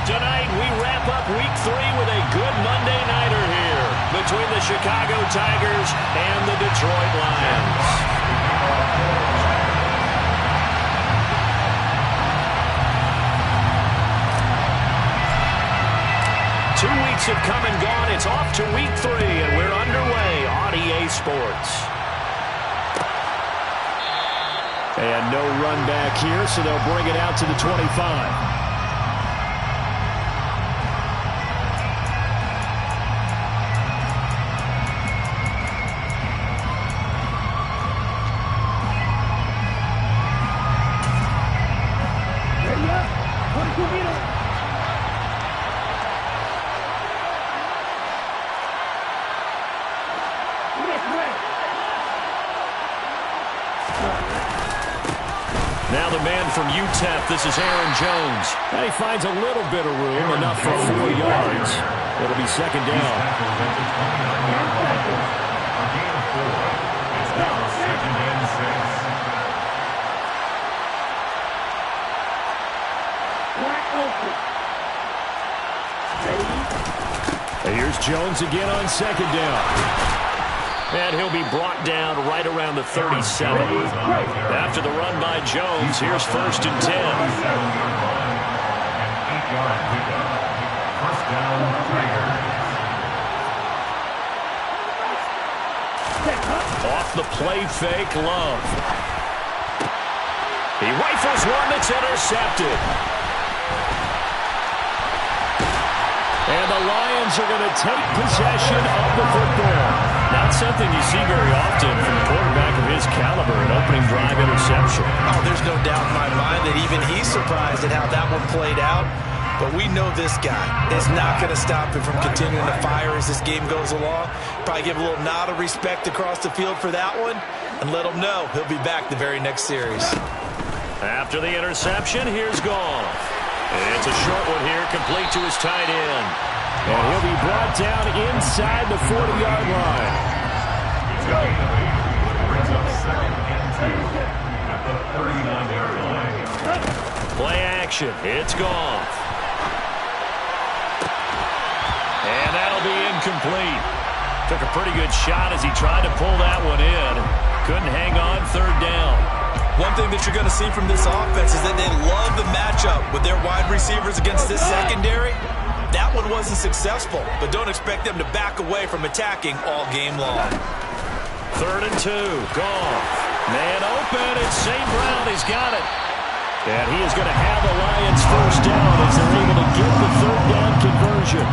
Tonight, we wrap up Week 3 with a good Monday nighter here between the Chicago Tigers and the Detroit Lions. 2 weeks have come and gone. It's off to Week 3, and we're underway on EA Sports. And no run back here, so they'll bring it out to the 25. Now the man from UTEP, this is Aaron Jones. And he finds a little bit of room, enough for 4 yards. It'll be second down. Here's Jones again on second down. And he'll be brought down right around the 37. After the run by Jones, here's 1st and 10. Off the play fake, Love. He rifles one that's intercepted. And the Lions are going to take possession of the football. Not something you see very often from a quarterback of his caliber, an opening drive interception. Oh, there's no doubt in my mind that even he's surprised at how that one played out. But we know this guy is not going to stop him from continuing to fire as this game goes along. Probably give a little nod of respect across the field for that one and let him know he'll be back the very next series. After the interception, here's Goff. It's a short one here, complete to his tight end. And he'll be brought down inside the 40-yard line. Play action. It's Goff. And that'll be incomplete. Took a pretty good shot as he tried to pull that one in. Couldn't hang on, 3rd down. One thing that you're going to see from this offense is that they love the matchup with their wide receivers against this secondary. That one wasn't successful, but don't expect them to back away from attacking all game long. 3rd and 2, Goff. Man open, it's St. Brown, he's got it. And he is going to have the Lions 1st down as they're able to get the 3rd down conversion.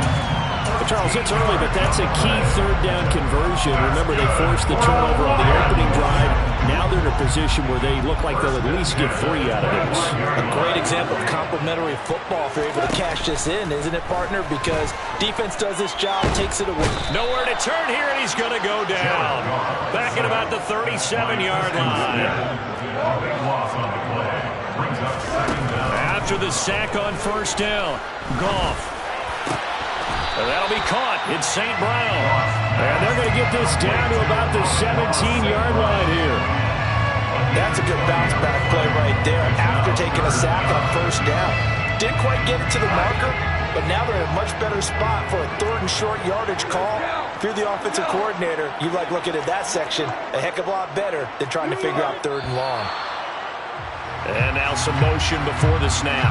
But Charles, it's early, but that's a key 3rd down conversion. Remember, they forced the turnover on the opening drive. Now they're in a position where they look like they'll at least get 3 out of this. A great example of complementary football if you're able to cash this in, isn't it, partner? Because defense does this job, takes it away. Nowhere to turn here, and he's going to go down. Back at about the 37-yard line. After the sack on 1st down, Goff. And that'll be caught. It's St. Brown. And they're going to get this down to about the 17-yard line here. That's a good bounce-back play right there after taking a sack on 1st down. Didn't quite get it to the marker, but now they're in a much better spot for a 3rd and short yardage call. If you're the offensive coordinator, you like looking at that section a heck of a lot better than trying to figure out 3rd and long. And now some motion before the snap.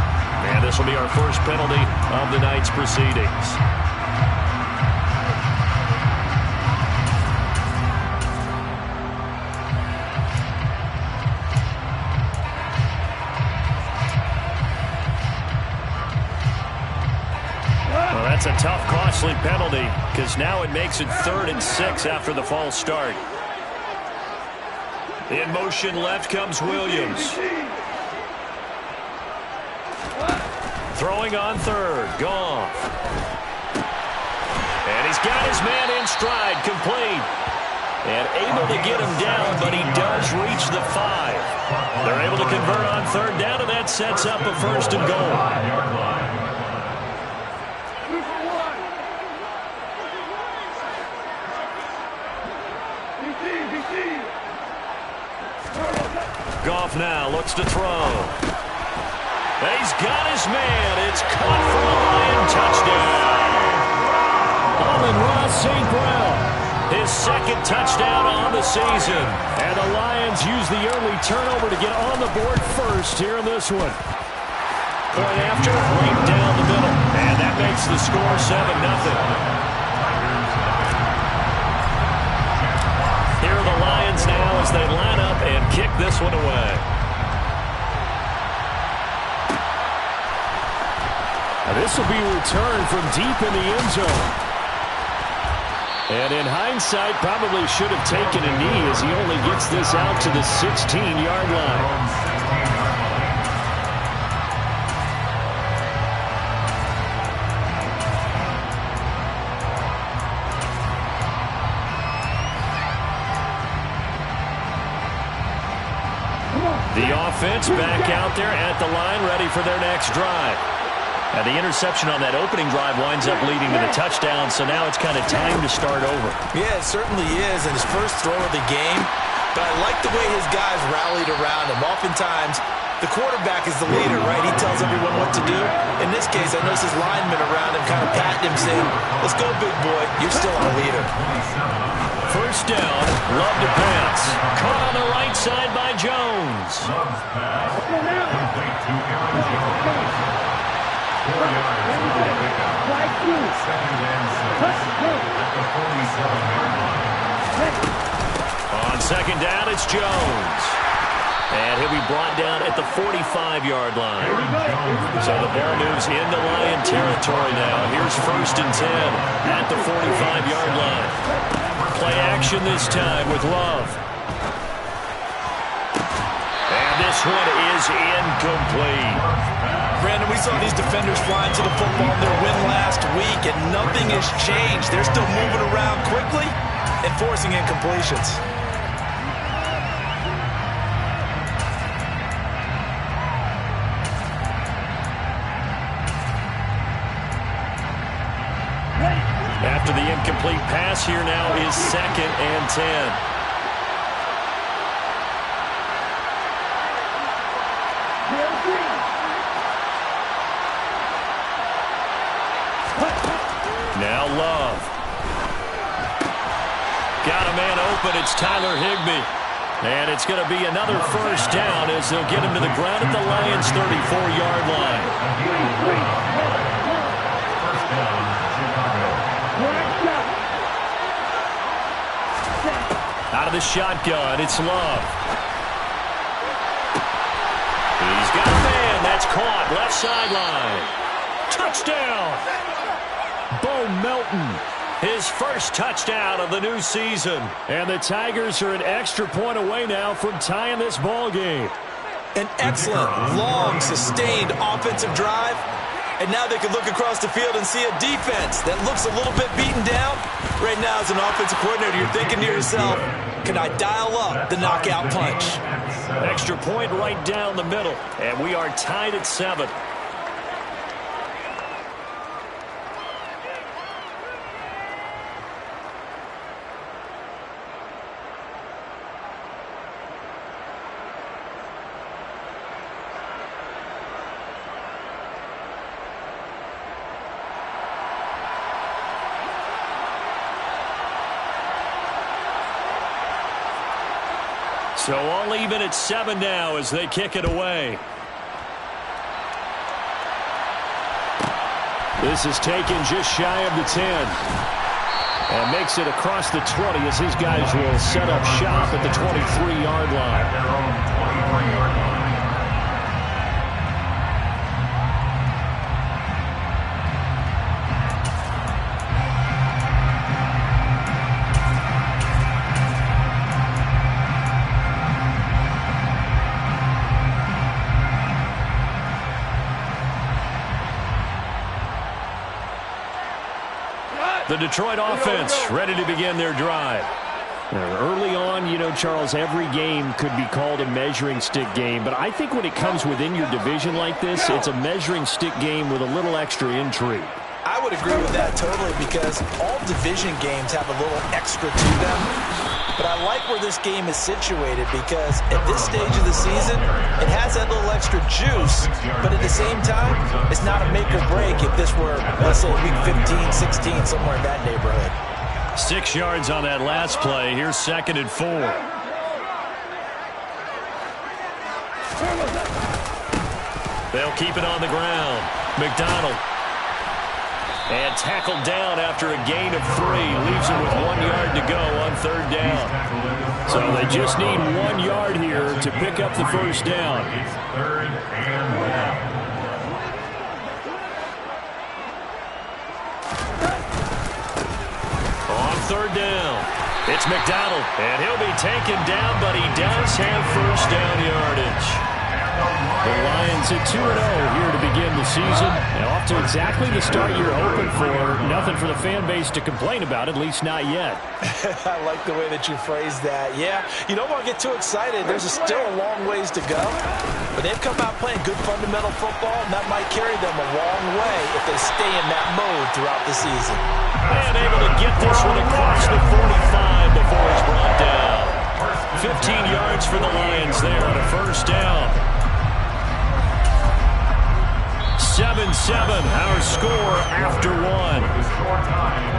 And this will be our first penalty of the night's proceedings. That's a tough, costly penalty because now it makes it 3rd and 6 after the false start. In motion left comes Williams. Throwing on 3rd, Goff. And he's got his man in stride, complete. And able to get him down, but he does reach the 5. They're able to convert on 3rd down, and that sets up a 1st and goal. Goff now looks to throw. He's got his man. It's caught from the line second touchdown on the season. And the Lions use the early turnover to get on the board first here in this one. Point after, right down the middle. And that makes the score 7-0. Here are the Lions now as they line up and kick this one away. This will be returned from deep in the end zone. And in hindsight, probably should have taken a knee as he only gets this out to the 16-yard line. The offense back out there at the line, ready for their next drive. And the interception on that opening drive winds up leading to the touchdown, so now it's kind of time to start over. Yeah, it certainly is, and his first throw of the game. But I like the way his guys rallied around him. Oftentimes, the quarterback is the leader, right? He tells everyone what to do. In this case, I noticed his linemen around him kind of patting him, saying, "Let's go, big boy. You're still our leader." First down, Love to pass. Caught on the right side by Jones. On second down, it's Jones. And he'll be brought down at the 45-yard line. So the ball moves into Lion territory now. Here's 1st and 10 at the 45-yard line. Play action this time with Love. And this one is incomplete. Brandon, we saw these defenders flying to the football in their win last week, and nothing has changed. They're still moving around quickly and forcing incompletions. After the incomplete pass, here now is 2nd and 10. Now Love. Got a man open. It's Tyler Higbee. And it's going to be another first down as they'll get him to the ground at the Lions' 34-yard line. Out of the shotgun, it's Love. He's got a man. That's caught. Left sideline. Touchdown. Bo Melton, his first touchdown of the new season. And the Tigers are an extra point away now from tying this ball game. An excellent, long, sustained offensive drive. And now they can look across the field and see a defense that looks a little bit beaten down. Right now, as an offensive coordinator, you're thinking to yourself, can I dial up the knockout punch? Extra point right down the middle. And we are tied at 7. So all even at 7 now as they kick it away. This is taken just shy of the 10. And makes it across the 20 as his guys will set up shop at the 23-yard line. The Detroit offense ready to begin their drive. Early on, you know, Charles, every game could be called a measuring stick game. But I think when it comes within your division like this, it's a measuring stick game with a little extra intrigue. I would agree with that totally because all division games have a little extra to them. But I like where this game is situated because at this stage of the season, it has that little extra juice, but at the same time, it's not a make or break if this were, let's say, week 15, 16, somewhere in that neighborhood. 6 yards on that last play. Here's 2nd and 4. They'll keep it on the ground. McDonald. And tackled down after a gain of 3. Leaves him with 1 yard to go on 3rd down. So they just need 1 yard here to pick up the first down. It's 3rd and 1. On 3rd down, it's McDonald. And he'll be taken down, but he does have first down yardage. The Lions at 2-0 here to begin the season. And off to exactly the start you're hoping for. Nothing for the fan base to complain about, at least not yet. I like the way that you phrased that. Yeah, you don't want to get too excited. There's still a long ways to go. But they've come out playing good fundamental football, and that might carry them a long way if they stay in that mode throughout the season. And able to get this one across the 45 before he's brought down. 15 yards for the Lions there on a first down. 7-7, our score after 1. The score time,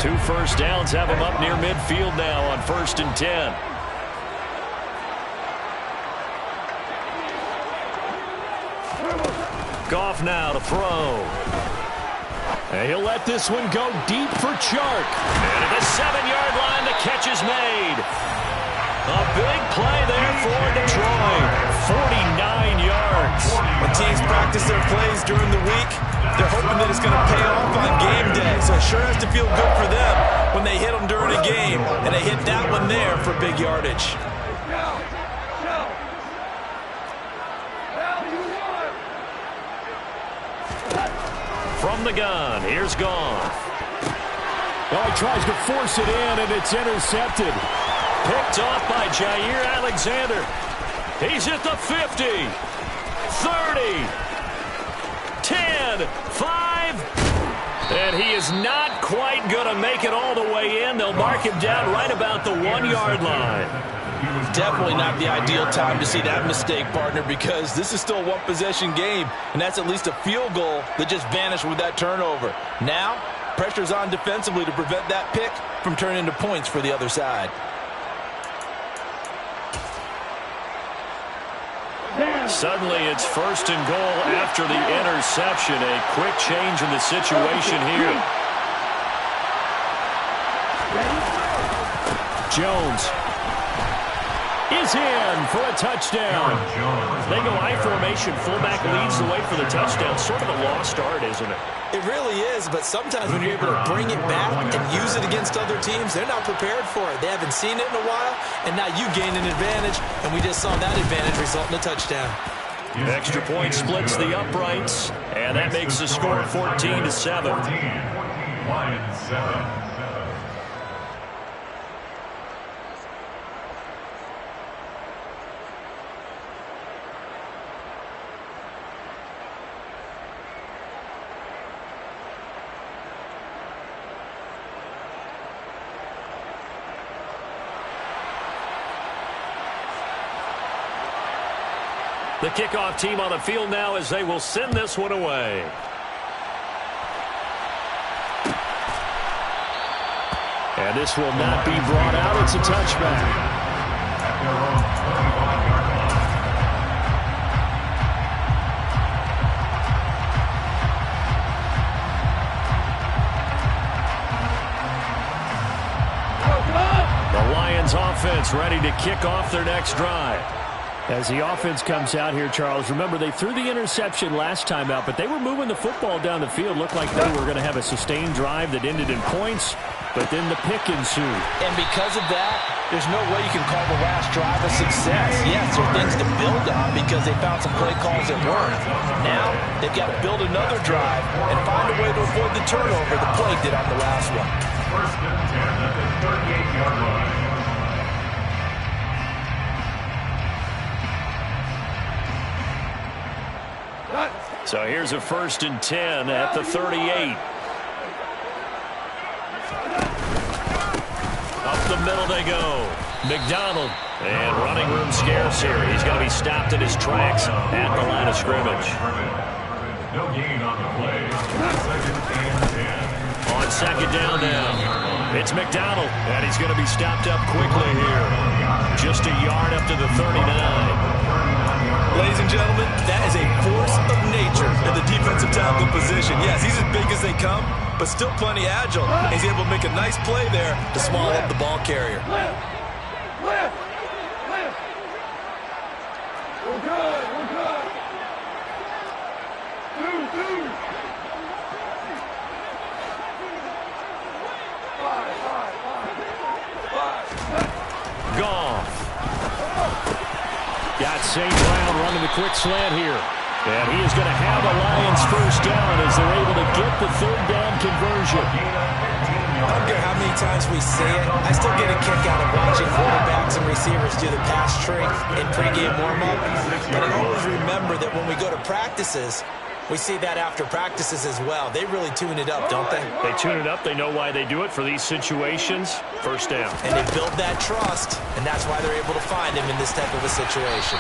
7-7. Two first downs have him up near midfield now on 1st and 10. Goff now to throw. And he'll let this one go deep for Chark. And at the 7-yard line, the catch is made. A big play there for Detroit. 49 yards. When teams practice their plays during the week, they're hoping that it's going to pay off on game day. So it sure has to feel good for them when they hit them during a game. And they hit that one there for big yardage. From the gun, here's Goff. Oh, he tries to force it in, and it's intercepted. Picked off by Jair Alexander. He's at the 50, 30, 10, 5. And he is not quite going to make it all the way in. They'll mark him down right about the 1 yard line. Definitely not the ideal time to see that mistake, partner, because this is still a one-possession game, and that's at least a field goal that just vanished with that turnover. Now, pressure's on defensively to prevent that pick from turning into points for the other side. Suddenly, it's 1st and goal after the interception. A quick change in the situation here. Jones is in for a touchdown. They go I formation. Fullback leads the way for the touchdown. Sort of a lost art, isn't it? It really is, but sometimes when you're able to bring it back and use it against other teams, they're not prepared for it. They haven't seen it in a while, and now you gain an advantage, and we just saw that advantage result in a touchdown. Extra point splits the uprights, and that makes the score 14-7. Lions 7. The kickoff team on the field now as they will send this one away. And this will not be brought out. It's a touchback. At their own 25-yard line. The Lions offense ready to kick off their next drive. As the offense comes out here, Charles, remember they threw the interception last time out, but they were moving the football down the field. Looked like they were going to have a sustained drive that ended in points, but then the pick ensued. And because of that, there's no way you can call the last drive a success. Yes, there are things to build on because they found some play calls that worked. Now, they've got to build another drive and find a way to avoid the turnover the play did on the last one. 1st and 10 at the 38-yard line. So here's a 1st and 10 at the 38. Up the middle they go. McDonald. And running room scarce here. He's going to be stopped in his tracks at the line of scrimmage. No gain on the play. Second and 10. On second down now, it's McDonald. And he's going to be stopped up quickly here. Just a yard up to the 39. Ladies and gentlemen, that is a force of nature in the defensive tackle position. Yes, he's as big as they come, but still plenty agile. He's able to make a nice play there to small up the ball carrier. We're good. We're good. Goff. Got St. Brown running the quick slant here. And he is going to have the Lions first down as they're able to get the third down conversion. I don't care how many times we say it, I still get a kick out of watching quarterbacks and receivers do the pass tree in pregame warm-up. But I always remember that when we go to practices, we see that after practices as well. They really tune it up, don't they? They tune it up. They know why they do it for these situations. First down. And they build that trust, and that's why they're able to find him in this type of a situation.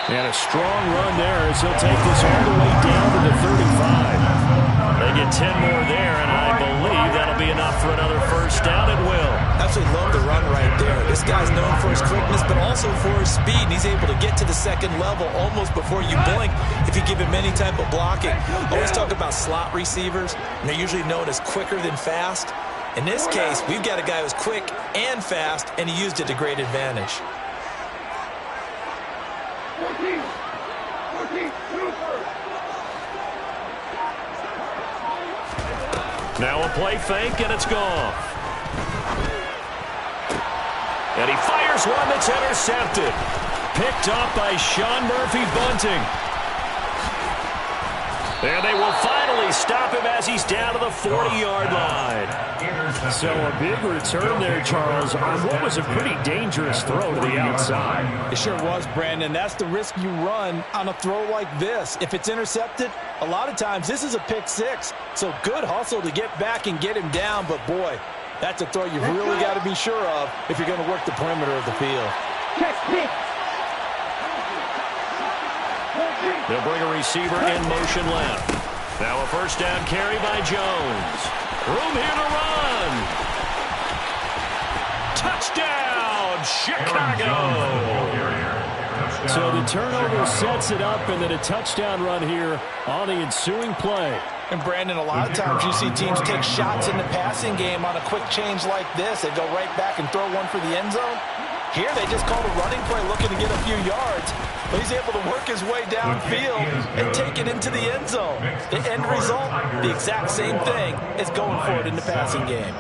And a strong run there as he'll take this all the way down to the 35. They get 10 more there, and I believe that'll be enough for another first down. It will. Absolutely love the run right there. This guy's known for his quickness, but also for his speed. And he's able to get to the second level almost before you blink if you give him any type of blocking. Always talk about slot receivers, and they're usually known as quicker than fast. In this case, we've got a guy who's quick and fast, and he used it to great advantage. 14. Now a play fake, and it's gone. And he fires one that's intercepted. Picked up by Sean Murphy-Bunting. And they will finally stop him as he's down to the 40-yard line. So a big return there, Charles, on what was a pretty dangerous throw to the outside. It sure was, Brandon. That's the risk you run on a throw like this. If it's intercepted, a lot of times this is a pick six. So good hustle to get back and get him down. But, boy, that's a throw you've really got to be sure of if you're going to work the perimeter of the field. They'll bring a receiver in motion left. Now a first down carry by Jones. Room here to run. Touchdown, Chicago. So the turnover sets it up, and then a touchdown run here on the ensuing play. And, Brandon, a lot of times you see teams take shots in the passing game on a quick change like this. They go right back and throw one for the end zone. Here they just called a running play looking to get a few yards. But he's able to work his way downfield and take it into the end zone. The end result, the exact same thing as going for it in the passing game.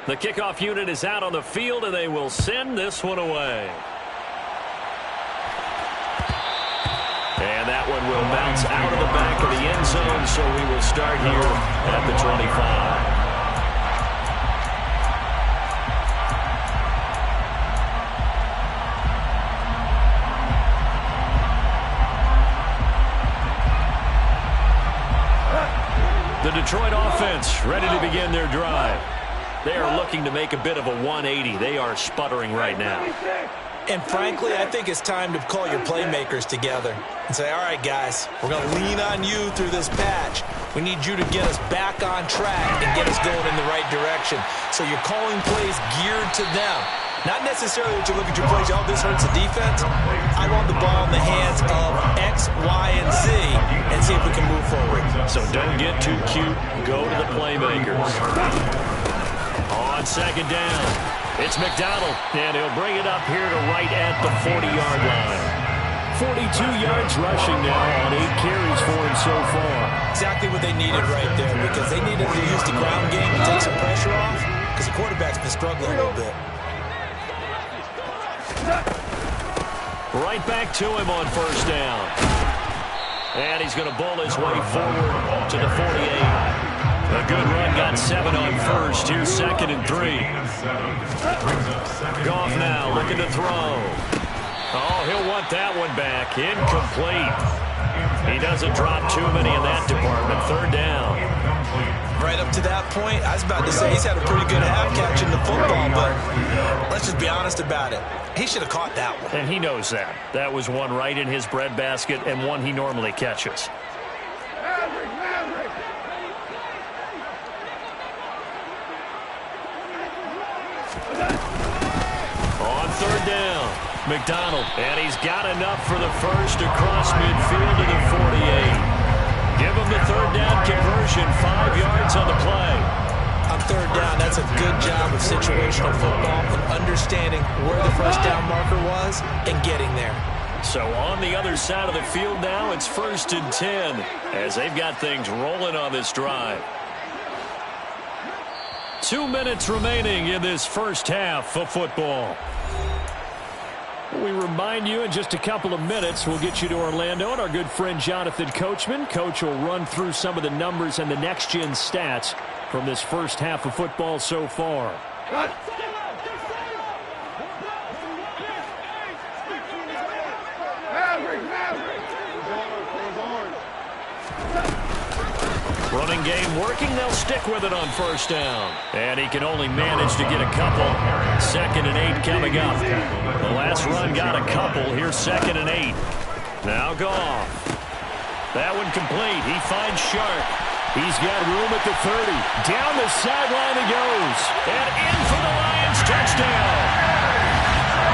The kickoff unit is out on the field, and they will send this one away. And that one will bounce out of the back of the end zone, so we will start here at the 25. The Detroit offense ready to begin their drive. They are looking to make a bit of a 180. They are sputtering right now. And frankly, I think it's time to call your playmakers together and say, all right, guys, we're going to lean on you through this patch. We need you to get us back on track and get us going in the right direction. So you're calling plays geared to them. Not necessarily that you look at your plays, oh, this hurts the defense. I want the ball in the hands of X, Y, and Z and see if we can move forward. So don't get too cute. Go to the playmakers. On second down, it's McDonald, and he'll bring it up here to right at the 40-yard line. 42 yards rushing now on 8 carries for him so far. Exactly what they needed right there, because they needed to use the ground game to take some pressure off, because the quarterback's been struggling a little bit. Right back to him on first down. And he's going to bull his way forward to the 48. A good run, got 7 on first. Here's second and 3. Goff now looking to throw. Oh, he'll want that one back. Incomplete. He doesn't drop too many in that department. Third down. Right up to that point, I was about to say he's had a pretty good half catching the football, but let's just be honest about it. He should have caught that one. And he knows that. That was one right in his breadbasket and one he normally catches. On third down, McDonald, and he's got enough for the first across midfield to the 48. Give him the third down conversion, 5 yards on the play. On third down, that's a good job of situational football and understanding where the first down marker was and getting there. So on the other side of the field now, it's 1st and 10 as they've got things rolling on this drive. 2 minutes remaining in this first half of football. We remind you in just a couple of minutes, we'll get you to Orlando and our good friend Jonathan Coachman. Coach will run through some of the numbers and the next-gen stats from this first half of football so far. Running game working. They'll stick with it on first down. And he can only manage to get a couple. 2nd and 8 coming up. The last run got a couple. Here's 2nd and 8. Now Goff. That one complete. He finds Shark. He's got room at the 30. Down the sideline he goes. And in for the Lions touchdown.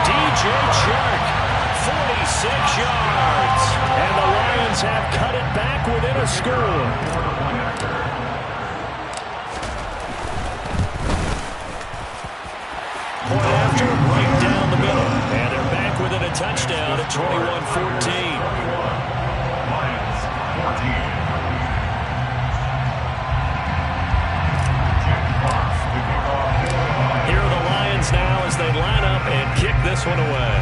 DJ Chark. 46 yards. And the Lions have cut it back within a score. Point after, right down the middle. And they're back within a touchdown at 21-14. Lions 14. Here are the Lions now as they line up and kick this one away.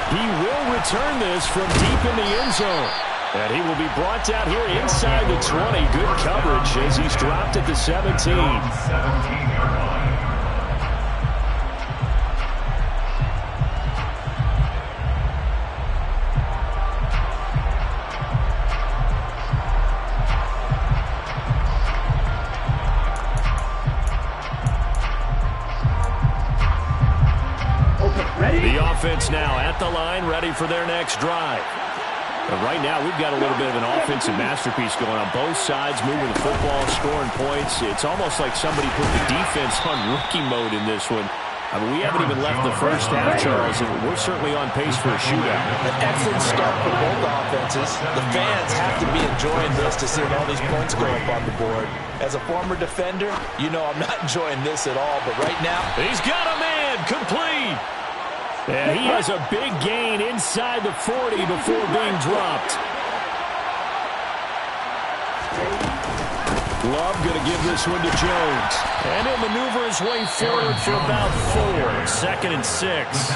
He will return this from deep in the end zone. And he will be brought down here inside the 20. Good coverage as he's dropped at the 17. 17-yard line. The offense now at the line, ready for their next drive. And right now, we've got a little bit of an offensive masterpiece going on both sides, moving the football, scoring points. It's almost like somebody put the defense on rookie mode in this one. I mean, we haven't even left the first half, Charles, and we're certainly on pace for a shootout. An excellent start for both offenses. The fans have to be enjoying this to see all these points go up on the board. As a former defender, you know I'm not enjoying this at all, but right now, he's got a man complete. And he has a big gain inside the 40 before being dropped. Love going to give this one to Jones. And he'll maneuver his way forward for about 4. 2nd and 6.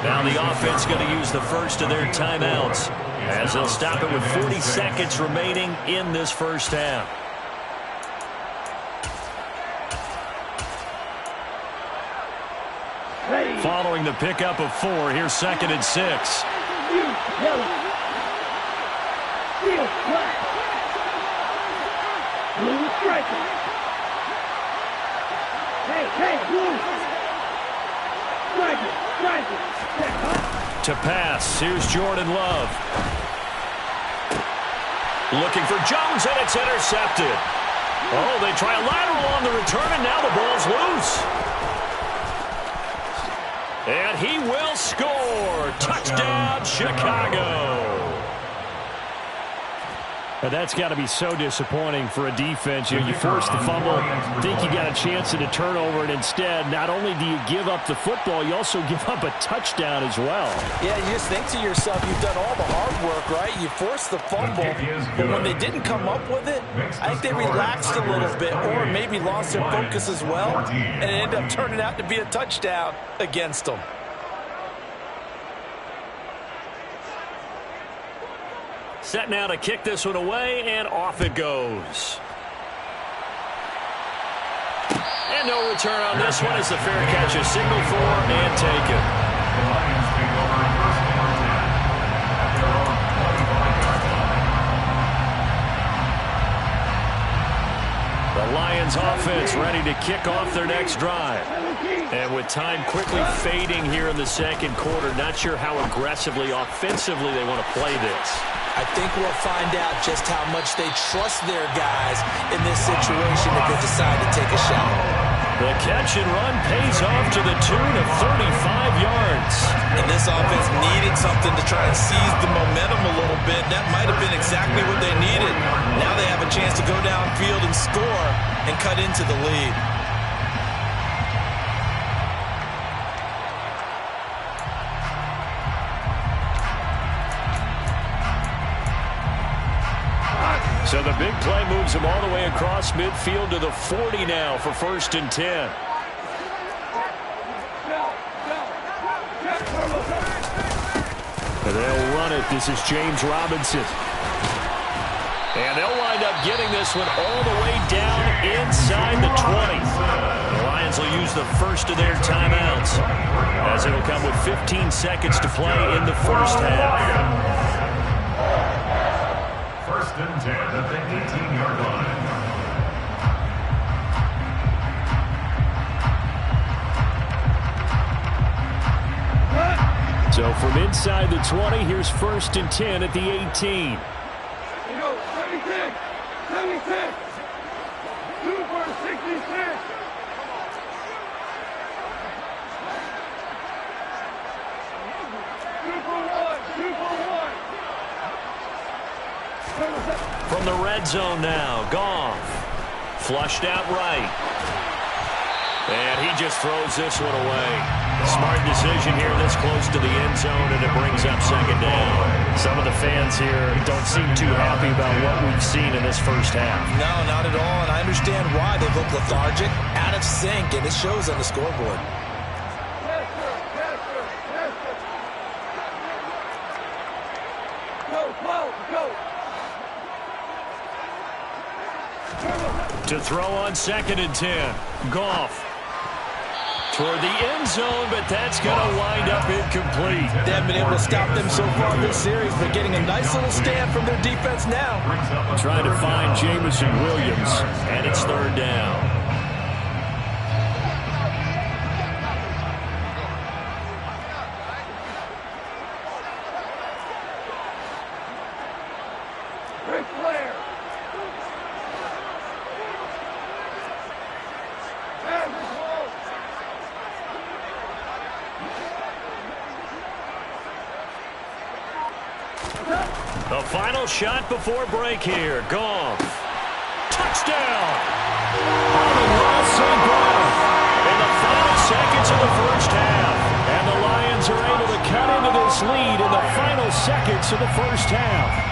Now the offense going to use the first of their timeouts as they'll stop it with 40 seconds remaining in this first half. Following the pickup of 4, here's 2nd and 6. To pass, here's Jordan Love. Looking for Jones, and it's intercepted. Oh, they try a lateral on the return, and now the ball's loose. And he will score. Touchdown, Chicago. And that's got to be so disappointing for a defense. You force the fumble, think you got a chance at a turnover, and instead, not only do you give up the football, you also give up a touchdown as well. Yeah, you just think to yourself, you've done all the hard work, right? You forced the fumble, but when they didn't come up with it, I think they relaxed a little bit or maybe lost their focus as well, and it ended up turning out to be a touchdown against them. Set now to kick this one away, and off it goes. And no return on this one as the fair catch is signaled for and taken. The Lions take over first and 10 at their own 25-yard line. Lions offense ready to kick off their next drive. And with time quickly fading here in the second quarter, not sure how aggressively, offensively they want to play this. I think we'll find out just how much they trust their guys in this situation if they decide to take a shot. The catch and run pays off to the tune of 35 yards. And this offense needed something to try and seize the momentum a little bit. That might have been exactly what they needed. Now they have a chance to go downfield and score and cut into the lead. So the big play moves them all the way across midfield to the 40 now for 1st and 10. And they'll run it. This is James Robinson. And they'll wind up getting this one all the way down inside the 20. The Lions will use the first of their timeouts, as it'll come with 15 seconds to play in the first half. 1st and 10 at the 18-yard line. So from inside the 20, here's 1st and 10 at the 18. 76, 76, 2 for 66. From the red zone now, Goff. Flushed out right. And he just throws this one away. Smart decision here this close to the end zone, and it brings up 2nd down. Some of the fans here don't seem too happy about what we've seen in this first half. No, not at all, and I understand why. They look lethargic, out of sync, and it shows on the scoreboard. To throw on 2nd and 10. Goff. Toward the end zone, but that's going to wind up incomplete. They haven't been able to stop them so far this series, but getting a nice little stand from their defense now. Trying to find Jameson Williams, and it's 3rd down. The final shot before break here. Goff. Touchdown! Amon-Ra St. Brown in the final seconds of the first half. And the Lions are able to cut into this lead in the final seconds of the first half.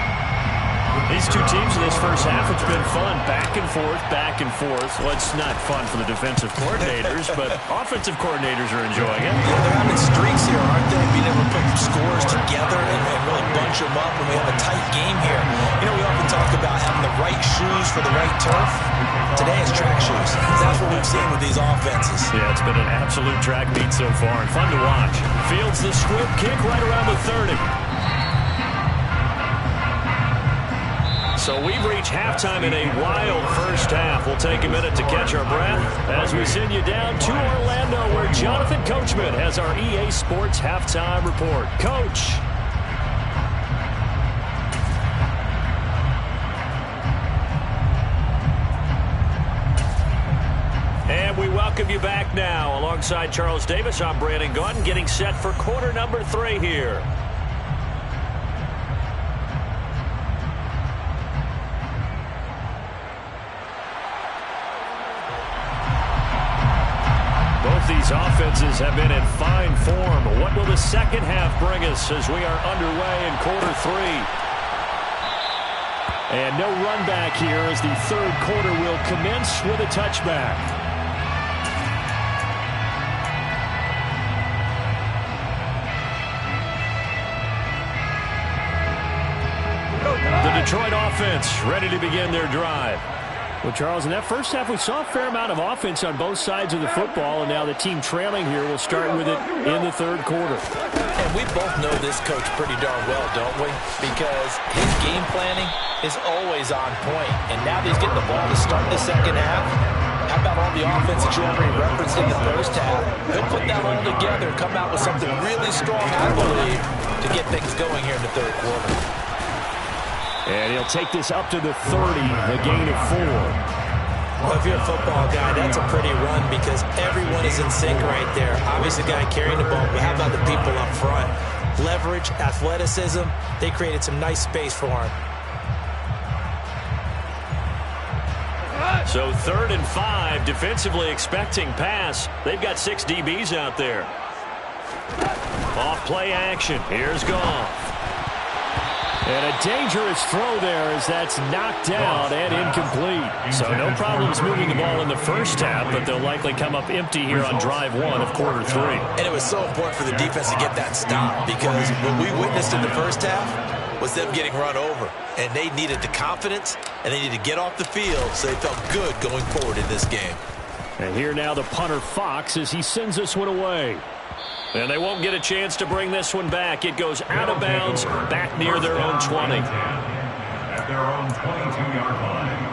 These two teams in this first half, it's been fun. Back and forth, back and forth. Well, it's not fun for the defensive coordinators, but offensive coordinators are enjoying it. Yeah, they're having streaks here, aren't they? Being able to put scores together and really bunch them up when we have a tight game here. You know, we often talk about having the right shoes for the right turf. Today is track shoes. That's what we've seen with these offenses. Yeah, it's been an absolute track meet so far and fun to watch. Fields the squib kick right around the 30. So we've reached halftime in a wild first half. We'll take a minute to catch our breath as we send you down to Orlando, where Jonathan Coachman has our EA Sports Halftime Report. Coach. And we welcome you back now. Alongside Charles Davis, I'm Brandon Gaudin, getting set for quarter number 3 here. These offenses have been in fine form. What will the second half bring us as we are underway in quarter 3? And no run back here as the third quarter will commence with a touchback. The Detroit offense ready to begin their drive. Well, Charles, in that first half, we saw a fair amount of offense on both sides of the football, and now the team trailing here will start with it in the third quarter. And we both know this coach pretty darn well, don't we? Because his game planning is always on point. And now that he's getting the ball to start the second half, all the offense that you already referenced in the first half. He'll put that all together and come out with something really strong, I believe, to get things going here in the third quarter. And he'll take this up to the 30, a gain of 4. Well, if you're a football guy, that's a pretty run because everyone is in sync right there. Obviously, the guy carrying the ball, but how about the people up front? Leverage, athleticism, they created some nice space for him. So 3rd and 5, defensively expecting pass. They've got 6 DBs out there. Off play action. Here's Goff. And a dangerous throw there as that's knocked down and incomplete. So no problems moving the ball in the first half, but they'll likely come up empty here on drive 1 of quarter 3. And it was so important for the defense to get that stop because what we witnessed in the first half was them getting run over. And they needed the confidence, and they needed to get off the field so they felt good going forward in this game. And here now the punter Fox as he sends this one away. And they won't get a chance to bring this one back. It goes out of bounds back near their own 20. At their own 22-yard line.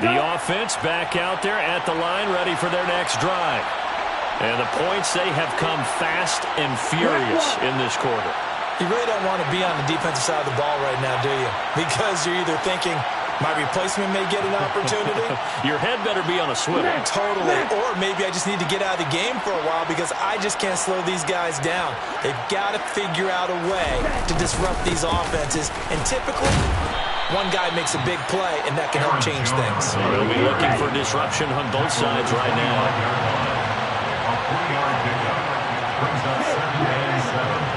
The offense back out there at the line, ready for their next drive. And the points, they have come fast and furious in this quarter. You really don't want to be on the defensive side of the ball right now, do you? Because you're either thinking, my replacement may get an opportunity. Your head better be on a swivel. Totally. Or maybe I just need to get out of the game for a while because I just can't slow these guys down. They've got to figure out a way to disrupt these offenses. And typically, one guy makes a big play, and that can help change things. We'll be looking for disruption on both sides right now. A 3-yard pickup brings up 2nd and 7.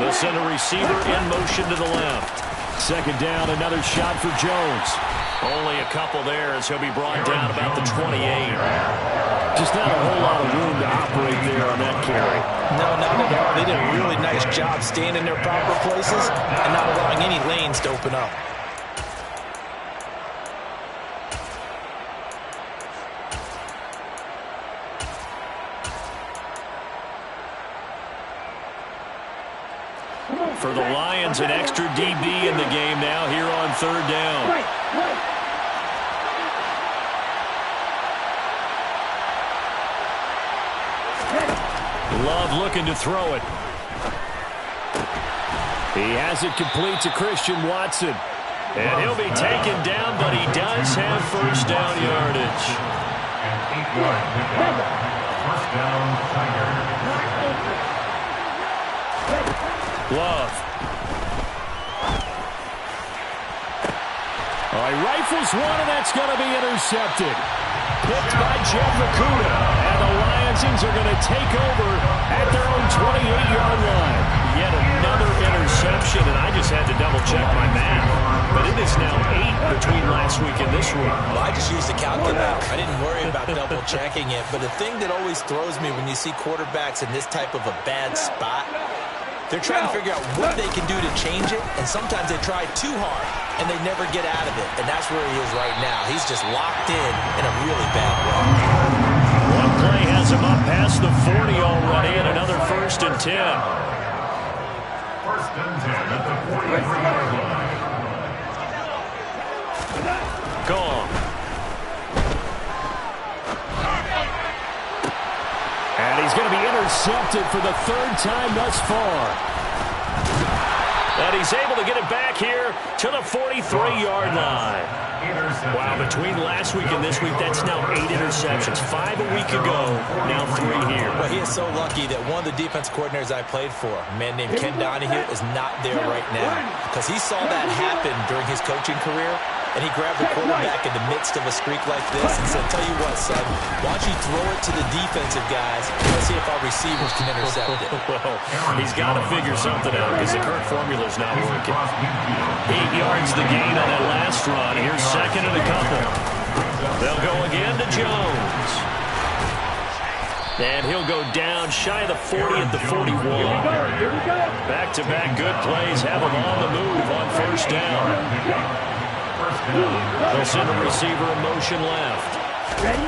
They'll send a receiver in motion to the left. 2nd down, another shot for Jones. Only a couple there as he'll be brought down about the 28. Just not a whole lot of room to operate there on that carry. No, not at all. They did a really nice job staying in their proper places and not allowing any lanes to open up. For the Lions, an extra DB in the game now here on 3rd down. Love looking to throw it. He has it complete to Christian Watson. And he'll be taken down, but he does have 1st down yardage. An 8-yard pickup. 1st down, Tigers. Love. All right, rifles one, and that's going to be intercepted. Picked by Jeff Okudah. And the Lions are going to take over at their own 28-yard line. Yet another interception, and I just had to double-check my math. But it is now 8 between last week and this week. Well, I just used the calculator. I didn't worry about double-checking it. But the thing that always throws me when you see quarterbacks in this type of a bad spot, they're trying to figure out what they can do to change it, and sometimes they try too hard, and they never get out of it. And that's where he is right now. He's just locked in a really bad way. One play has him up past the 40 already, and another 1st and 10. 1st and 10 at the 43-yard line. Gone. And he's going to be intercepted for the 3rd time thus far. And he's able to get it back here to the 43-yard line. Wow, between last week and this week, that's now 8 interceptions. 5 a week ago, now 3 here. Well, he is so lucky that one of the defense coordinators I played for, a man named Ken Donahue, is not there right now. Because he saw that happen during his coaching career, and he grabbed the quarterback in the midst of a streak like this and said, tell you what, son, why don't you throw it to the defensive guys and let's see if our receivers can intercept it. Well, he's got to figure something out because the current formula's not working. 8 yards the gain on that last run. Here's 2nd and a couple. They'll go again to Jones. And he'll go down shy of the 40 at the 41. Back-to-back good plays have him on the move on 1st down. They'll send a receiver in motion left. Ready?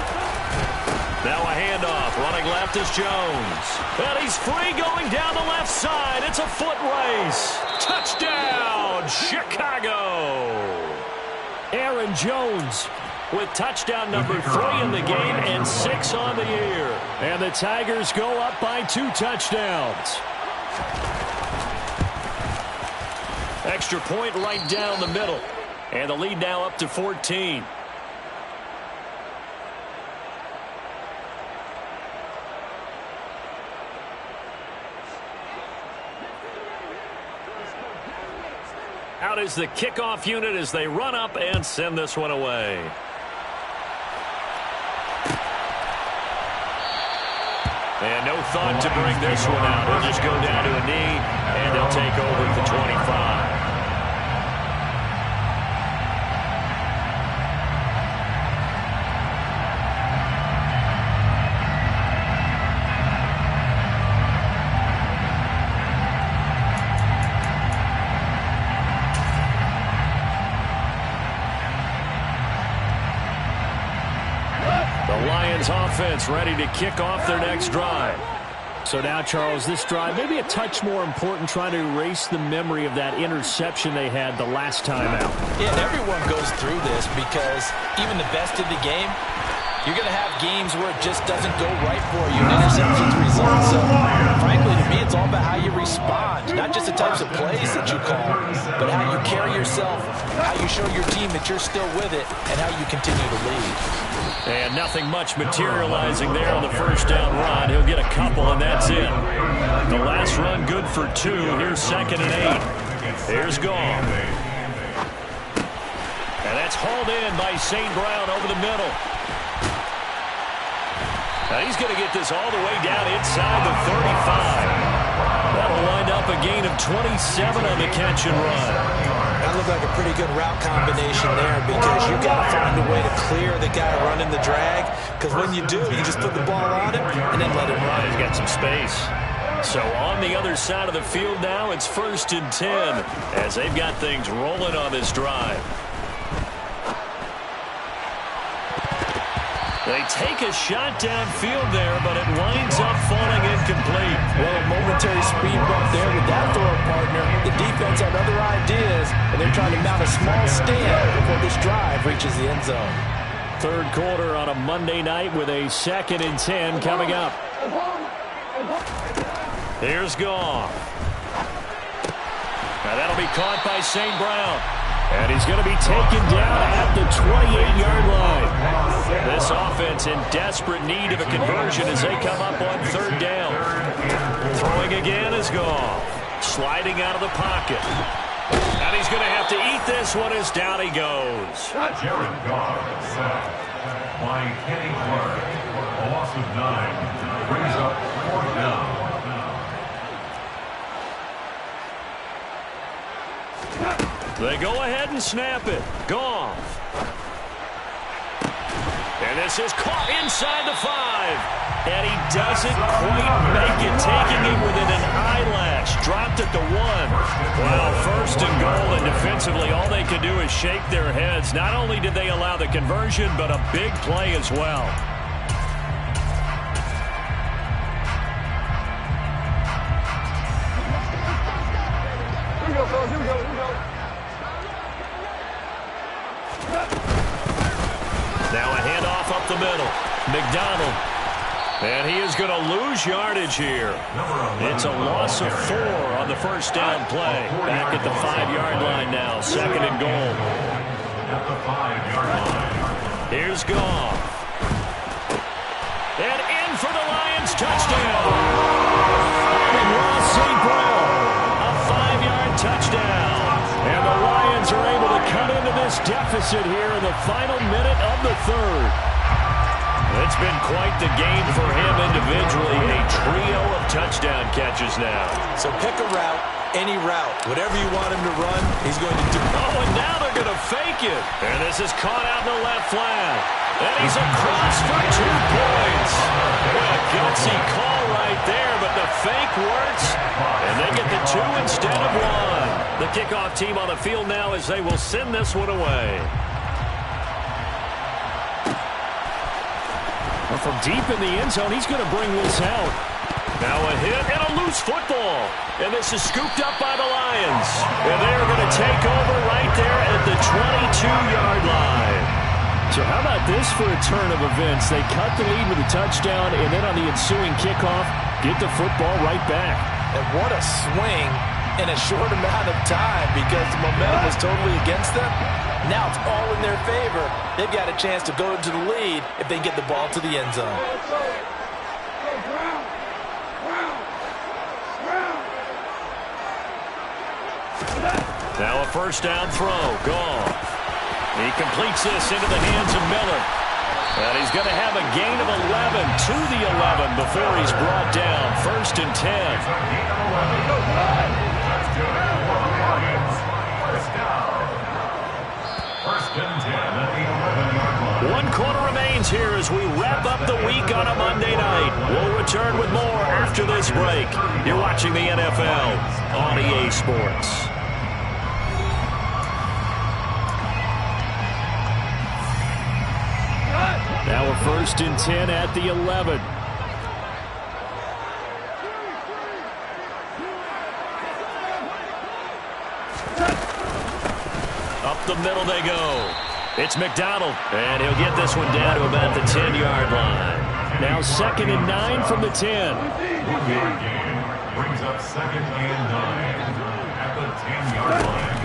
Now a handoff. Running left is Jones. And he's free going down the left side. It's a foot race. Touchdown, Chicago. Aaron Jones with touchdown number 3 in the game and 6 on the year. And the Tigers go up by 2 touchdowns. Extra point right down the middle. And the lead now up to 14. Out is the kickoff unit as they run up and send this one away. And no thought to bring this one out. He'll just go down to a knee, and they'll take over at the 25. Offense ready to kick off their next drive. So now, Charles, this drive maybe a touch more important, trying to erase the memory of that interception they had the last time out. Yeah, and everyone goes through this because even the best in the game, you're going to have games where it just doesn't go right for you. An interception's result. So, frankly, to me, it's all about how you respond. Not just the types of plays that you call, but how you carry yourself, how you show your team that you're still with it, and how you continue to lead. And nothing much materializing there on the first down run. He'll get a couple, and that's it. The last run good for 2. Here's 2nd and 8. Here's Goff. And that's hauled in by St. Brown over the middle. Now he's going to get this all the way down inside the 35. That'll wind up a gain of 27 on the catch and run. That looked like a pretty good route combination there because you got to find a way to clear the guy running the drag, because when you do, you just put the ball on him and then let him run. He's got some space. So on the other side of the field now, it's 1st and 10 as they've got things rolling on this drive. They take a shot downfield there, but it winds up falling incomplete. Well, a momentary speed bump there with that throw partner. The defense had other ideas, and they're trying to mount a small stand before this drive reaches the end zone. Third quarter on a Monday night with a 2nd and 10 coming up. Here's Goff. Now that'll be caught by St. Brown. And he's going to be taken down at the 28-yard line. This offense in desperate need of a conversion as they come up on 3rd down. Throwing again is Goff. Sliding out of the pocket. And he's going to have to eat this one as down he goes. Jared Goff sacked by Kenny Clark. A loss of 9 brings up 4th down. They go ahead and snap it. Goff. And this is caught inside the 5. And he doesn't quite make it, taking it within an eyelash. Dropped at the 1. Well, 1st and goal, and defensively, all they could do is shake their heads. Not only did they allow the conversion, but a big play as well. Here we go, fellas. Here we go. Here we go. Now a handoff up the middle. McDonald. And he is going to lose yardage here. It's a loss of 4 on the first down play. Back at the 5-yard line now. 2nd and goal. At the 5-yard line. Here's Goff. And in for the Lions touchdown. And Ross St. Brown. A 5-yard touchdown. And the Lions are able to cut into this deficit here in the final minute of the 3rd. It's been quite the game for him individually. A trio of touchdown catches now. So pick a route, any route. Whatever you want him to run, he's going to do. Oh, and now they're going to fake it. And this is caught out in the left flat. And he's across for 2 points. A gutsy call right there, but the fake works. And they get the 2 instead of 1. The kickoff team on the field now as they will send this one away. from deep in the end zone, he's going to bring this out. Now a hit and a loose football. And this is scooped up by the Lions. And they're going to take over right there at the 22-yard line. So how about this for a turn of events? They cut the lead with a touchdown, and then on the ensuing kickoff, get the football right back. And what a swing in a short amount of time, because the momentum was totally against them. Now it's all in their favor. They've got a chance to go into the lead if they get the ball to the end zone. Now a first down throw. Goff. He completes this into the hands of Miller. And he's going to have a gain of 11 to the 11 before he's brought down. First and 10. One quarter remains here as we wrap up the week on a Monday night. We'll return with more after this break. You're watching the NFL on EA Sports. Now a first and 10 at the 11. Up the middle they go. It's McDonald, and he'll get this one down to about the 10-yard line. Now 2nd and 9 from the 10. 1-yard gain brings up 2nd and 9 at the 10-yard line.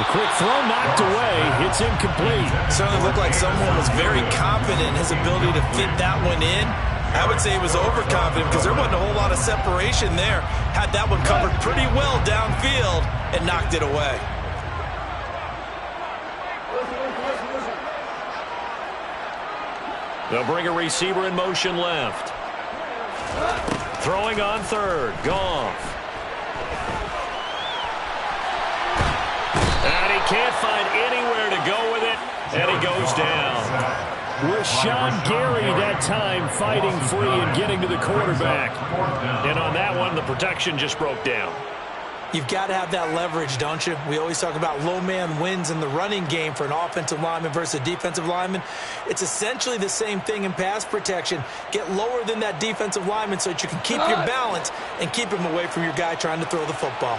The quick throw knocked away. It's incomplete. Certainly looked like someone was very confident in his ability to fit that one in. I would say he was overconfident because there wasn't a whole lot of separation there. Had that one covered pretty well downfield and knocked it away. They'll bring a receiver in motion left. Throwing on third. Goff. And he can't find anywhere to go with it. And he goes down. Rashawn Gary that time fighting free and getting to the quarterback. And on that one, the protection just broke down. You've got to have that leverage, don't you? We always talk about low man wins in the running game for an offensive lineman versus a defensive lineman. It's essentially the same thing in pass protection. Get lower than that defensive lineman so that you can keep your balance and keep him away from your guy trying to throw the football.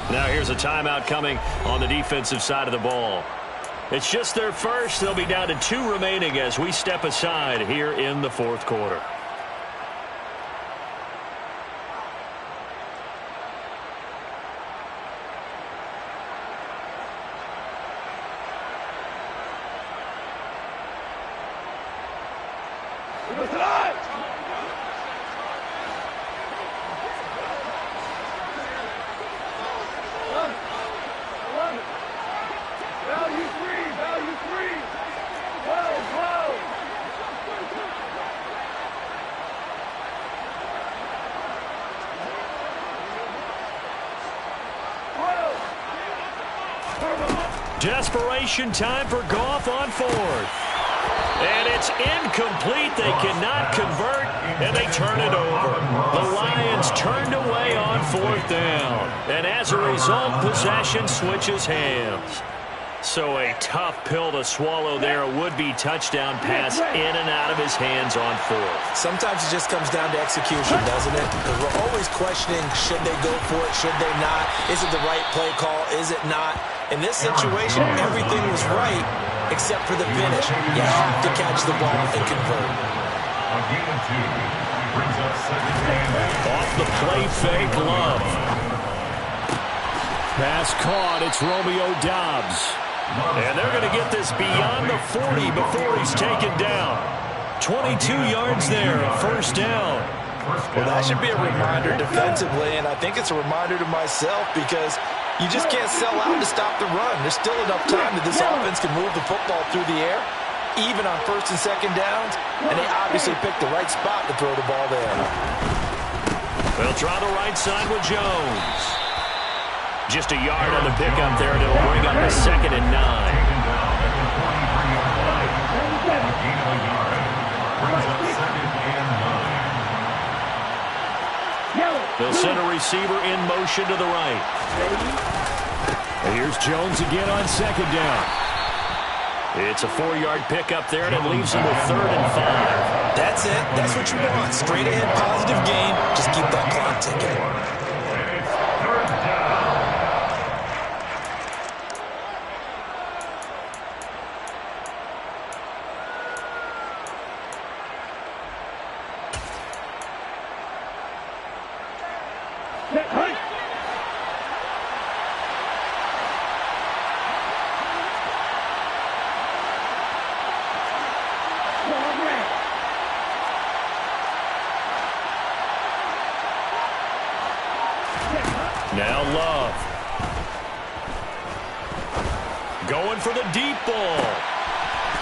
Now here's a timeout coming on the defensive side of the ball. It's just their first. They'll be down to 2 remaining as we step aside here in the 4th quarter. Desperation time for Goff on 4th. And it's incomplete. They cannot convert, and they turn it over. The Lions turned away on 4th down. And as a result, possession switches hands. So a tough pill to swallow there. A would-be touchdown pass in and out of his hands on 4th. Sometimes it just comes down to execution, doesn't it? Because we're always questioning, should they go for it, should they not? Is it the right play call, is it not? In this situation, everything was right except for the finish. You have to catch the ball and convert. Off the play fake, Love. Pass caught. It's Romeo Doubs. And they're going to get this beyond the 40 before he's taken down. 22 yards there, a first down. Well, that should be a reminder defensively, and I think it's a reminder to myself because you just can't sell out to stop the run. There's still enough time that this offense can move the football through the air, even on 1st and 2nd downs, and they obviously picked the right spot to throw the ball there. They'll try the right side with Jones. Just a yard on the pickup there, and it'll bring up a 2nd and 9. They'll send a receiver in motion to the right. And here's Jones again on 2nd down. It's a 4-yard pickup there, and it leaves them with 3rd and 5. That's it. That's what you want. Straight ahead, positive gain. Just keep that clock ticking. Now Love. Going for the deep ball.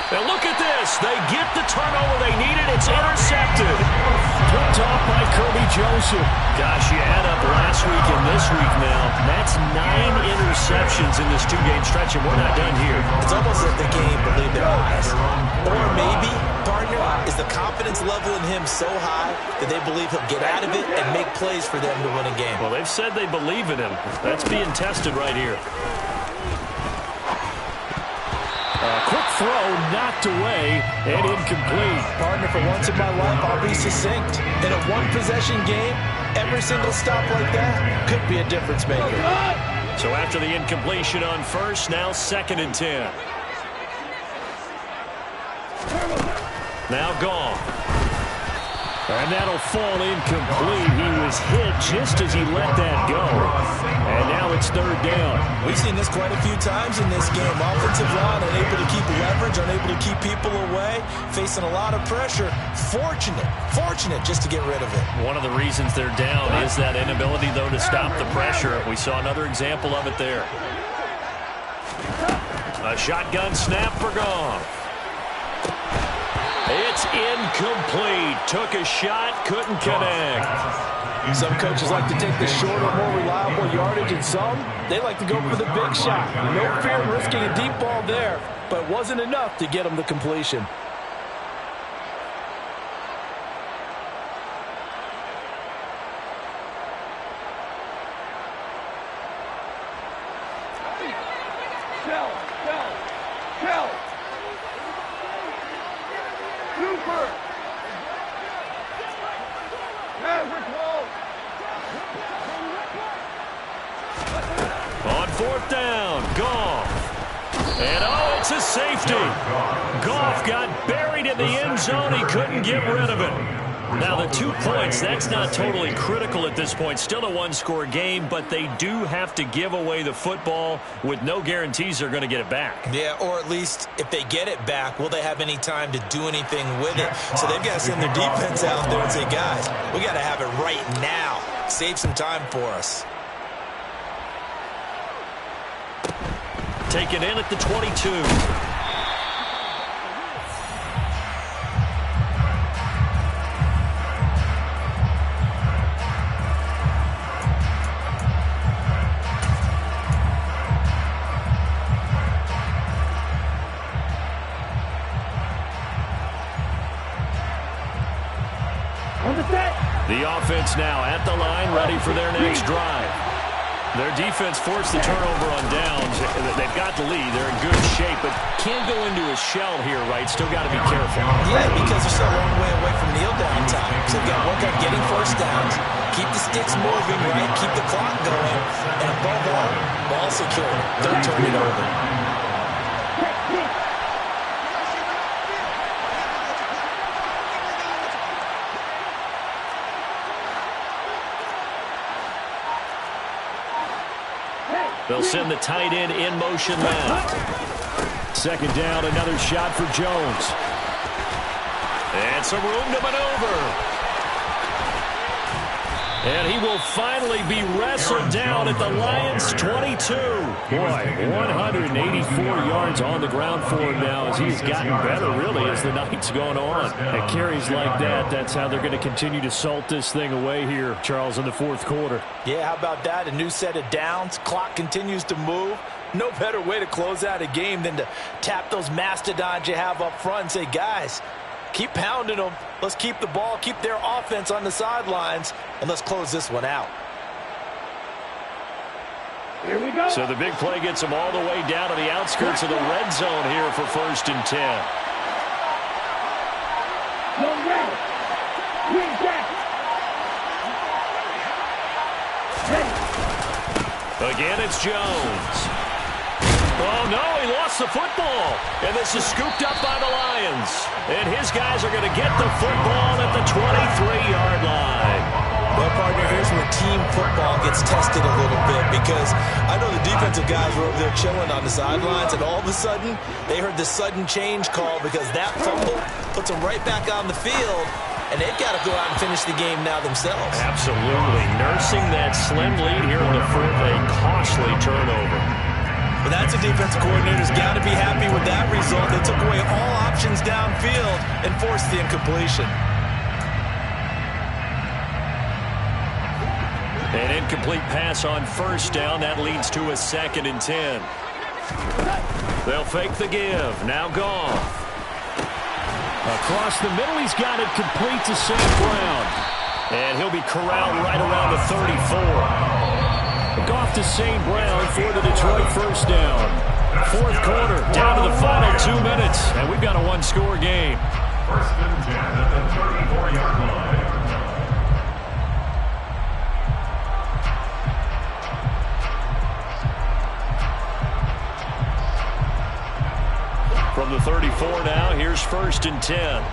And look at this. They get the turnover they needed. It's intercepted. Picked off by Kirby Joseph. Gosh, you add up last week and this week now. That's 9 interceptions in this 2-game stretch, and we're not done here. It's almost like the game believed their eyes. Or maybe, partner, is the confidence level in him so high that they believe he'll get out of it and make plays for them to win a game. Well, they've said they believe in him. That's being tested right here. Quick throw, knocked away, and incomplete. Partner, for once in my life, I'll be succinct. In a one-possession game, every single stop like that could be a difference maker. So after the incompletion on first, now 2nd and 10. Now gone. And that'll fall incomplete. He was hit just as he let that go. And now it's 3rd down. We've seen this quite a few times in this game. Offensive line unable to keep leverage, unable to keep people away, facing a lot of pressure. Fortunate just to get rid of it. One of the reasons they're down is that inability, though, to stop the pressure. We saw another example of it there. A shotgun snap for Goff. It's incomplete. Took a shot, couldn't connect. Some coaches like to take the shorter, more reliable yardage, and some, they like to go for the big shot. No fear in risking a deep ball there, but it wasn't enough to get them the completion. On 4th down, Goff. And oh, it's a safety. Goff got buried in the end zone. He couldn't get rid of it. Now, the 2 points, that's not totally critical at this point. Still a one-score game, but they do have to give away the football with no guarantees they're going to get it back. Yeah, or at least if they get it back, will they have any time to do anything with it? So they've got to send their defense out there and say, guys, we got to have it right now. Save some time for us. Taken in at the 22. The offense now at the line, ready for their next drive. Their defense forced the turnover on downs. They've got the lead. They're in good shape, but can't go into a shell here, right? Still got to be careful. Yeah, because they're still a long way away from kneel down time. So they've got to work on getting first downs, keep the sticks moving, right? Keep the clock going, and above all, ball secure. Don't turn it over. They'll send the tight end in motion now. 2nd down, another shot for Jones. And some room to maneuver. And he will finally be wrestled down at the Lions' 22. Boy, 184 yards on the ground for him now as he's gotten better, really, as the night's gone on. And carries like that, that's how they're going to continue to salt this thing away here, Charles, in the 4th quarter. Yeah, how about that? A new set of downs. Clock continues to move. No better way to close out a game than to tap those mastodons you have up front and say, guys, keep pounding them. Let's keep the ball, keep their offense on the sidelines, and let's close this one out. So the big play gets them all the way down to the outskirts of the red zone here for 1st and 10. Again, it's Jones. Oh, no, he lost the football. And this is scooped up by the Lions. And his guys are going to get the football at the 23-yard line. Well, partner, here's where team football gets tested a little bit because I know the defensive guys were over there chilling on the sidelines, and all of a sudden, they heard the sudden change call because that fumble puts them right back on the field, and they've got to go out and finish the game now themselves. Absolutely. Nursing that slim lead here in the 4th, a costly turnover. But that's a defensive coordinator's got to be happy with that result. They took away all options downfield and forced the incompletion. An incomplete pass on 1st down. That leads to a 2nd and 10. They'll fake the give. Now Goff. Across the middle, he's got it complete to St. Brown. And he'll be corralled right around the 34. Goff to St. Brown for the Detroit 1st down. 4th quarter, down to the final 2 minutes. And we've got a one-score game. 1st and 10 at the 34-yard line. From the 34 now, here's 1st and 10.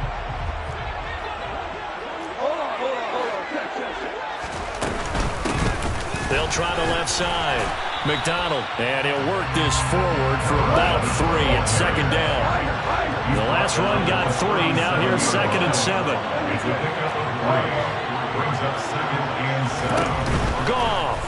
They'll try the left side. McDonald, and he'll work this forward for about 3 at 2nd down. The last run got 3. Now here's 2nd and 7. Brings up 2nd and 7. Goff.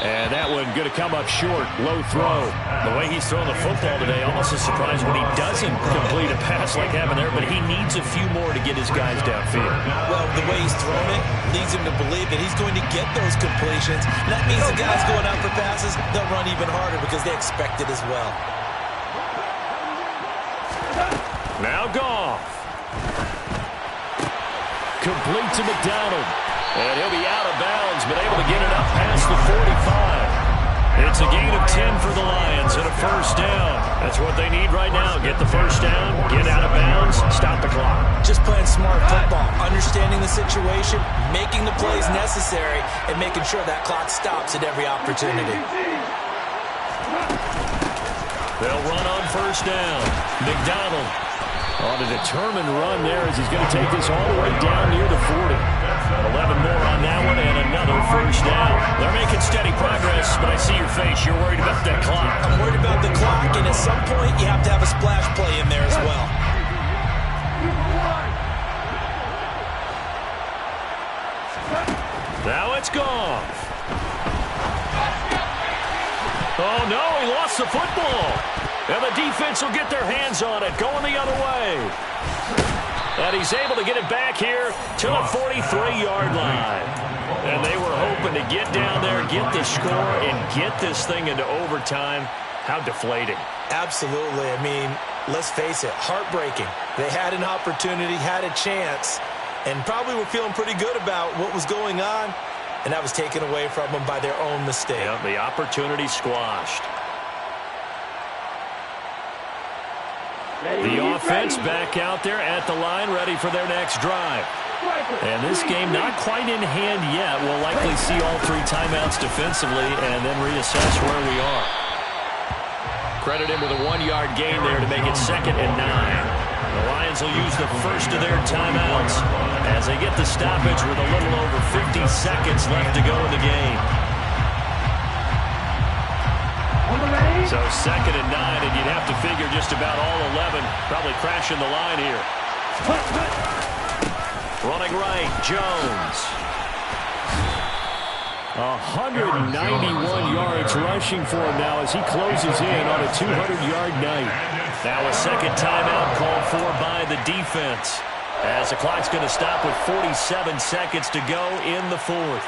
And that one going to come up short. Low throw. The way he's throwing the football today, almost a surprise when he doesn't complete a pass like happened there, but he needs a few more to get his guys downfield. Well, the way he's thrown it leads him to believe that he's going to get those completions. And that means the guys going out for passes, they'll run even harder because they expect it as well. Now Goff. Complete to McDonald. And he'll be out of bounds, but able to get it up past the 45. It's a gain of 10 for the Lions and a 1st down. That's what they need right now. Get the 1st down, get out of bounds, stop the clock. Just playing smart football, understanding the situation, making the plays necessary, and making sure that clock stops at every opportunity. They'll run on 1st down. McDonald on a determined run there as he's going to take this all the way down near the 40. 11 more on that one and another 1st down. They're making steady progress, but I see your face. You're worried about that clock. I'm worried about the clock, and at some point you have to have a splash play in there as well. Now it's Goff. Oh, no, he lost the football. And the defense will get their hands on it, going the other way. And he's able to get it back here to the 43-yard line. And they were hoping to get down there, get the score, and get this thing into overtime. How deflating. Absolutely. I mean, let's face it, heartbreaking. They had an opportunity, had a chance, and probably were feeling pretty good about what was going on, and that was taken away from them by their own mistake. Yeah, the opportunity squashed. The offense back out there at the line, ready for their next drive. And this game not quite in hand yet. We'll likely see all 3 timeouts defensively and then reassess where we are. Credit him with a 1-yard gain there to make it 2nd and 9. The Lions will use the first of their timeouts as they get the stoppage with a little over 50 seconds left to go in the game. So 2nd and 9, and you'd have to figure just about all 11 probably crashing the line here. Running right, Jones. 191 yards rushing for him now as he closes in on a 200-yard night. Now a second timeout called for by the defense as the clock's going to stop with 47 seconds to go in the 4th.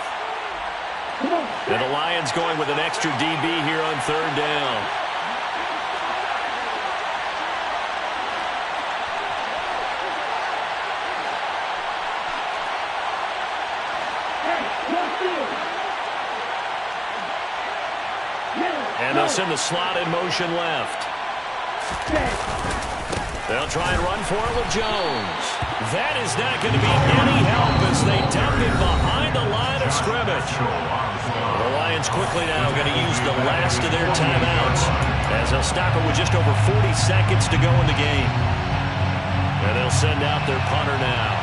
And the Lions going with an extra DB here on 3rd down. And they'll send the slot in motion left. They'll try and run for it with Jones. That is not going to be any help as they dump it behind the line of scrimmage. The Lions quickly now going to use the last of their timeouts as they'll stop it with just over 40 seconds to go in the game. And they'll send out their punter now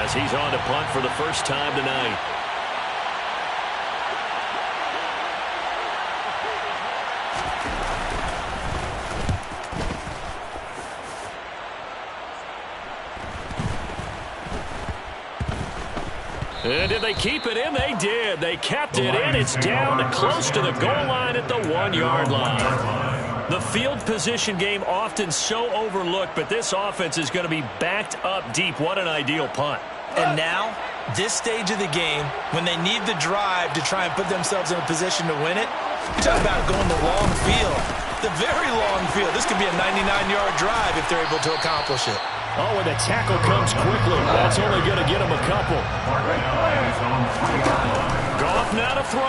as he's on to punt for the first time tonight. And did they keep it in? They did. They kept it in. It's down close to the goal line at the 1-yard line. The field position game often so overlooked, but this offense is going to be backed up deep. What an ideal punt. And now, this stage of the game, when they need the drive to try and put themselves in a position to win it, you talk about going the long field, the very long field. This could be a 99-yard drive if they're able to accomplish it. Oh, and the tackle comes quickly. That's only going to get him a couple. Goff now to throw.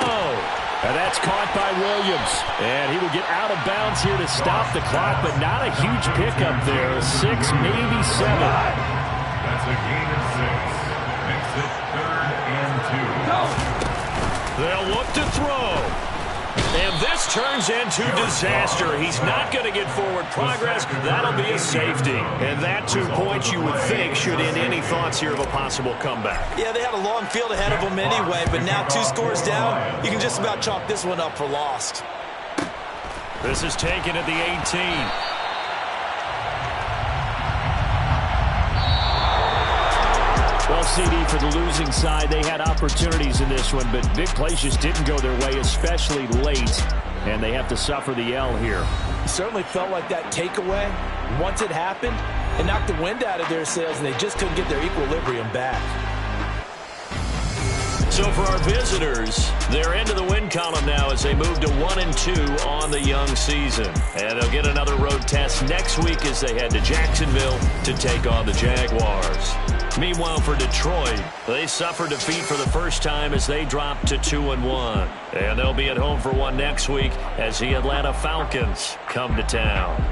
And that's caught by Williams. And he will get out of bounds here to stop the clock, but not a huge pickup there. 6, maybe 7. That's a gain of 6. Makes it 3rd and 2. They'll look to throw. And this turns into disaster. He's not going to get forward progress. That'll be a safety. And that 2 points you would think should end any thoughts here of a possible comeback. Yeah, they had a long field ahead of them anyway, but now 2 scores down, you can just about chalk this one up for lost. This is taken at the 18. Well, CD, for the losing side, they had opportunities in this one, but big plays just didn't go their way, especially late, and they have to suffer the L here. It certainly felt like that takeaway, once it happened, it knocked the wind out of their sails, and they just couldn't get their equilibrium back. So for our visitors, they're into the win column now as they move to 1-2 on the young season. And they'll get another road test next week as they head to Jacksonville to take on the Jaguars. Meanwhile, for Detroit, they suffered defeat for the first time as they dropped to 2-1. And they'll be at home for one next week as the Atlanta Falcons come to town.